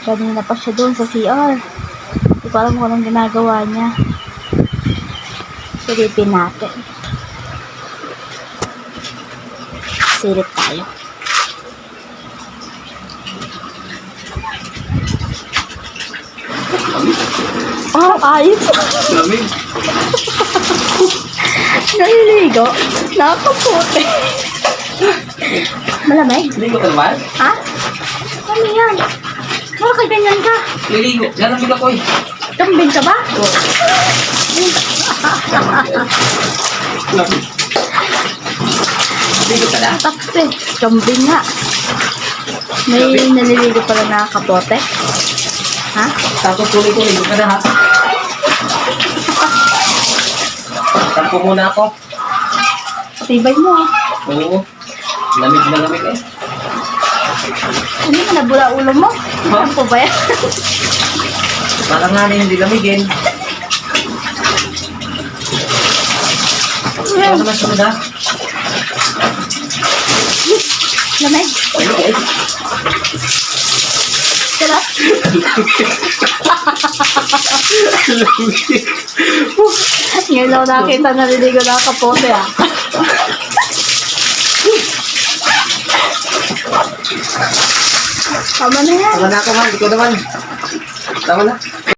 Kanina pa siya doon sa CR. Hindi ko alam kung anong ginagawa niya. Silipin natin. Silip tayo. Oh, ayos. Lamig. Naliligo. Nakaputi. Malamig? Ligo ka naman? Ha? Ano yan? Bakit ganyan ka? Liligo. Lalamig ako eh. Kambing ka ba? Lamig. Ligo ka na? Takpe. Kambing nga. May naliligo pala na kapote. Ha? Tapos tuloy ko, ligo ka na ha. Tampo muna ako. Tibay mo ah. Oo. Lamig na lamig eh. Hindi mo nabula ulo mo? Ha? Ano po ba yan? Parang nga na hindi lamigin. Ano naman sunod ha? Lamig. Ayun eh. Sarap. Ngayon lang nakita naliligo na kapote ah. Tama na yan. Tama na ako ha. Ikaw naman. Tama na.